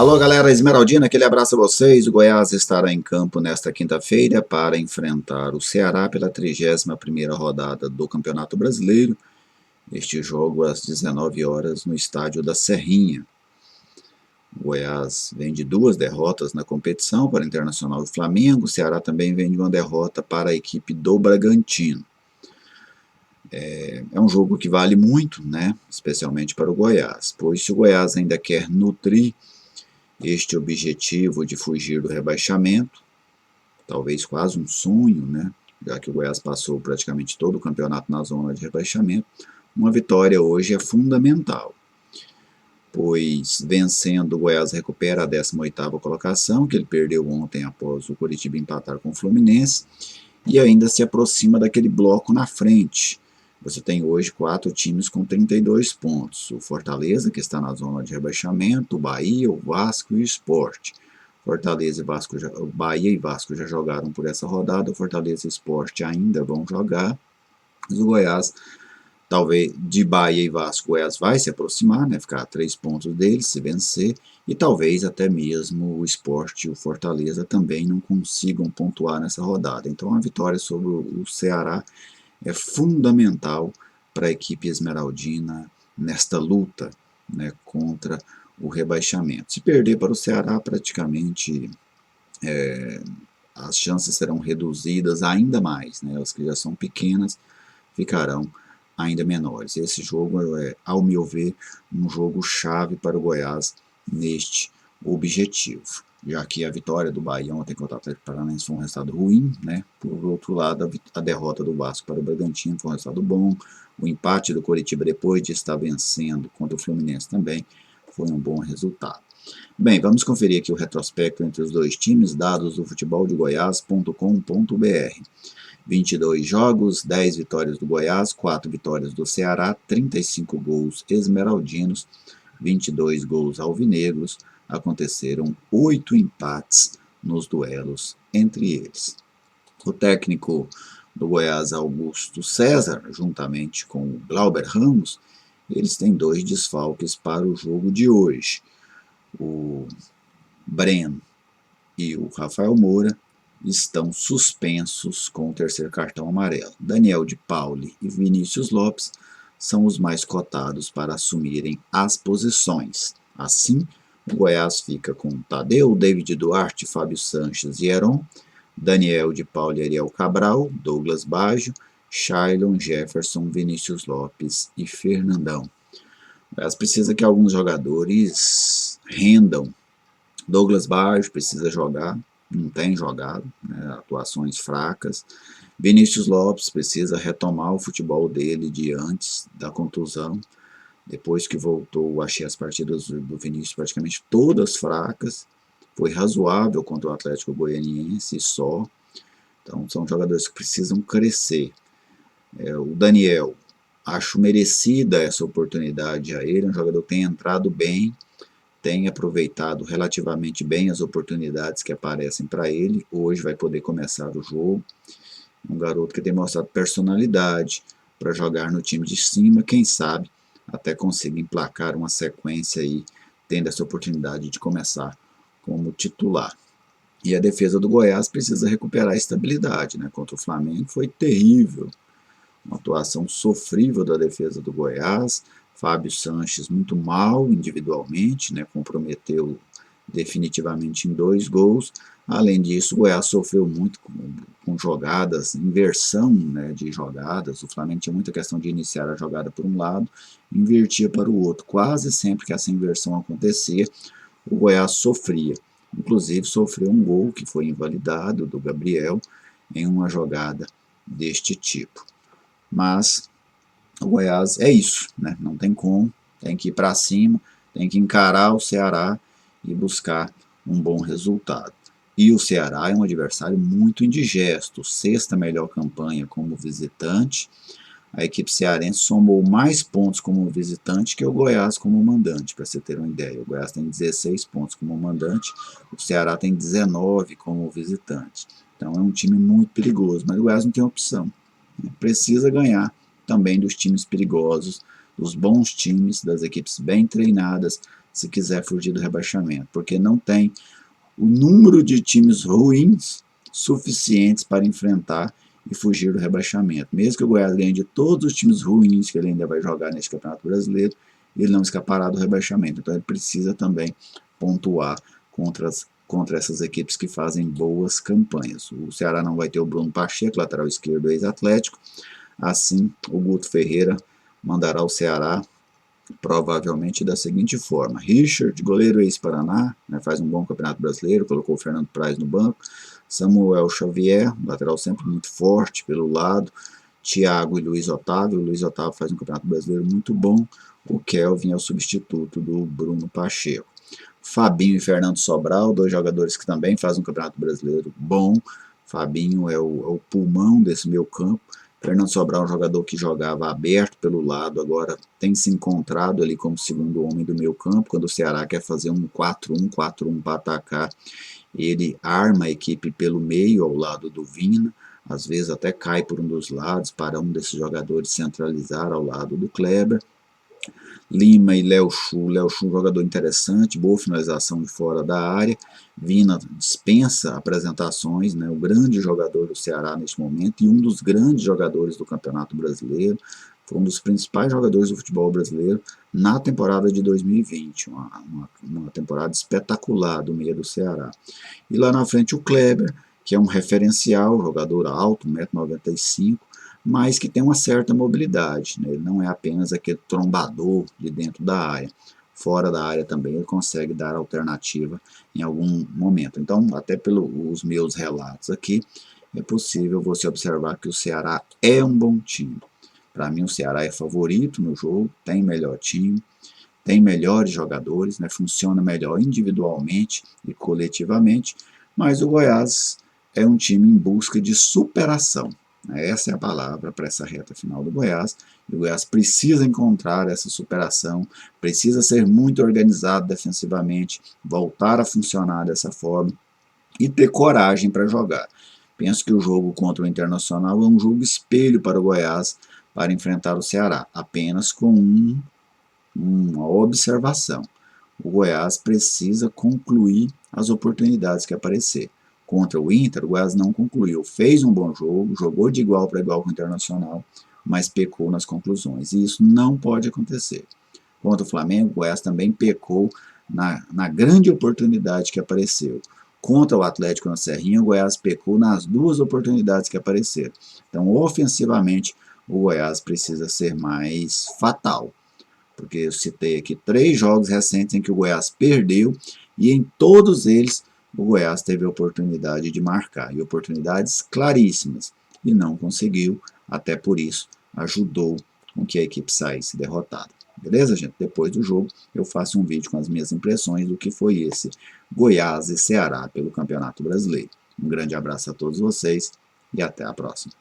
Alô galera Esmeraldina, aquele abraço a vocês. O Goiás estará em campo nesta quinta-feira para enfrentar o Ceará pela 31ª rodada do Campeonato Brasileiro. Este jogo às 19 horas no estádio da Serrinha. O Goiás vem de 2 derrotas na competição para o Internacional e Flamengo. O Ceará também vem de uma derrota para a equipe do Bragantino. É um jogo que vale muito, né? Especialmente para o Goiás, pois se o Goiás ainda quer nutrir este objetivo de fugir do rebaixamento, talvez quase um sonho, né? Já que o Goiás passou praticamente todo o campeonato na zona de rebaixamento, uma vitória hoje é fundamental, pois vencendo o Goiás recupera a 18ª colocação, que ele perdeu ontem após o Coritiba empatar com o Fluminense, e ainda se aproxima daquele bloco na frente. Você tem hoje 4 times com 32 pontos. O Fortaleza, que está na zona de rebaixamento, o Bahia, o Vasco e o Sport. Fortaleza e Vasco, o Bahia e Vasco já jogaram por essa rodada, o Fortaleza e o Sport ainda vão jogar. Mas o Goiás, talvez de Bahia e Vasco, o Goiás vai se aproximar, né, ficar a 3 pontos deles, se vencer, e talvez até mesmo o Sport e o Fortaleza também não consigam pontuar nessa rodada. Então a vitória sobre o Ceará é fundamental para a equipe esmeraldina nesta luta, né, contra o rebaixamento. Se perder para o Ceará, praticamente as chances serão reduzidas ainda mais, né, as que já são pequenas ficarão ainda menores. Esse jogo é, ao meu ver, um jogo chave para o Goiás neste objetivo, já que a vitória do Bahia ontem contra o Atlético Paranaense foi um resultado ruim, né? Por outro lado, a derrota do Vasco para o Bragantino foi um resultado bom, o empate do Coritiba depois de estar vencendo contra o Fluminense também foi um bom resultado. Bem, vamos conferir aqui o retrospecto entre os dois times, dados do futeboldegoias.com.br. 22 jogos, 10 vitórias do Goiás, 4 vitórias do Ceará, 35 gols esmeraldinos, 22 gols alvinegros, aconteceram 8 empates nos duelos entre eles. O técnico do Goiás, Augusto César, juntamente com o Glauber Ramos, eles têm 2 desfalques para o jogo de hoje. O Breno e o Rafael Moura estão suspensos com o 3º cartão amarelo. Daniel de Pauli e Vinícius Lopes são os mais cotados para assumirem as posições. Assim, o Goiás fica com Tadeu, David Duarte, Fábio Sanches e Heron, Daniel de Pauli e Ariel Cabral, Douglas Baggio, Shailon, Jefferson, Vinícius Lopes e Fernandão. O Goiás precisa que alguns jogadores rendam. Douglas Baggio precisa jogar, não tem jogado, né, atuações fracas. Vinícius Lopes precisa retomar o futebol dele de antes da contusão. Depois que voltou, achei as partidas do Vinícius praticamente todas fracas. Foi razoável contra o Atlético Goianiense só. Então são jogadores que precisam crescer. O Daniel, acho merecida essa oportunidade a ele, é um jogador que tem entrado bem, tem aproveitado relativamente bem as oportunidades que aparecem para ele. Hoje vai poder começar o jogo. Um garoto que tem mostrado personalidade para jogar no time de cima. Quem sabe até consiga emplacar uma sequência aí, tendo essa oportunidade de começar como titular. E a defesa do Goiás precisa recuperar a estabilidade, né? Contra o Flamengo foi terrível. Uma atuação sofrível da defesa do Goiás. Fábio Sanches muito mal individualmente, né, comprometeu definitivamente em 2 gols. Além disso, o Goiás sofreu muito com jogadas, inversão, né, de jogadas. O Flamengo tinha muita questão de iniciar a jogada por um lado, invertia para o outro. Quase sempre que essa inversão acontecia, o Goiás sofria. Inclusive sofreu um gol que foi invalidado do Gabriel em uma jogada deste tipo. Mas o Goiás é isso, né? Não tem como, tem que ir para cima, tem que encarar o Ceará e buscar um bom resultado. E o Ceará é um adversário muito indigesto, 6ª melhor campanha como visitante. A equipe cearense somou mais pontos como visitante que o Goiás como mandante, para você ter uma ideia. O Goiás tem 16 pontos como mandante, o Ceará tem 19 como visitante. Então é um time muito perigoso, mas o Goiás não tem opção. Precisa ganhar também dos times perigosos, dos bons times, das equipes bem treinadas, se quiser fugir do rebaixamento, porque não tem o número de times ruins suficientes para enfrentar e fugir do rebaixamento. Mesmo que o Goiás ganhe de todos os times ruins que ele ainda vai jogar nesse Campeonato Brasileiro, ele não escapará do rebaixamento. Então ele precisa também pontuar contra essas equipes que fazem boas campanhas. O Ceará não vai ter o Bruno Pacheco, lateral esquerdo ex-Atlético. Assim, o Guto Ferreira mandará o Ceará provavelmente da seguinte forma: Richard, goleiro ex-Paraná, né, faz um bom Campeonato Brasileiro, colocou o Fernando Praz no banco. Samuel Xavier, lateral sempre muito forte pelo lado. Thiago e Luiz Otávio. O Luiz Otávio faz um Campeonato Brasileiro muito bom. O Kelvin é o substituto do Bruno Pacheco. Fabinho e Fernando Sobral, dois jogadores que também fazem um Campeonato Brasileiro bom. Fabinho é o pulmão desse meio campo. Fernando Sobral é um jogador que jogava aberto pelo lado, agora tem se encontrado ali como segundo homem do meio campo. Quando o Ceará quer fazer um 4-1, 4-1 para atacar, ele arma a equipe pelo meio, ao lado do Vina, às vezes até cai por um dos lados, para um desses jogadores centralizar ao lado do Kleber. Lima e Léo Chu, jogador interessante, boa finalização de fora da área. Vina dispensa apresentações, né, o grande jogador do Ceará neste momento e um dos grandes jogadores do Campeonato Brasileiro. Foi um dos principais jogadores do futebol brasileiro na temporada de 2020, uma temporada espetacular do meio do Ceará. E lá na frente o Kleber, que é um referencial, jogador alto, 1,95 m, mas que tem uma certa mobilidade, né? Ele não é apenas aquele trombador de dentro da área. Fora da área também ele consegue dar alternativa em algum momento. Então, até pelos meus relatos aqui, é possível você observar que o Ceará é um bom time. Para mim, o Ceará é favorito no jogo, tem melhor time, tem melhores jogadores, né? Funciona melhor individualmente e coletivamente, mas o Goiás é um time em busca de superação. Essa é a palavra para essa reta final do Goiás. E o Goiás precisa encontrar essa superação, precisa ser muito organizado defensivamente, voltar a funcionar dessa forma e ter coragem para jogar. Penso que o jogo contra o Internacional é um jogo espelho para o Goiás para enfrentar o Ceará, apenas com uma observação. O Goiás precisa concluir as oportunidades que aparecer. Contra o Inter, o Goiás não concluiu. Fez um bom jogo, jogou de igual para igual com o Internacional, mas pecou nas conclusões. E isso não pode acontecer. Contra o Flamengo, o Goiás também pecou na grande oportunidade que apareceu. Contra o Atlético na Serrinha, o Goiás pecou nas duas oportunidades que apareceram. Então, ofensivamente, o Goiás precisa ser mais fatal. Porque eu citei aqui 3 jogos recentes em que o Goiás perdeu e em todos eles o Goiás teve a oportunidade de marcar, e oportunidades claríssimas, e não conseguiu, até por isso ajudou com que a equipe saísse derrotada. Beleza, gente? Depois do jogo eu faço um vídeo com as minhas impressões do que foi esse Goiás e Ceará pelo Campeonato Brasileiro. Um grande abraço a todos vocês e até a próxima.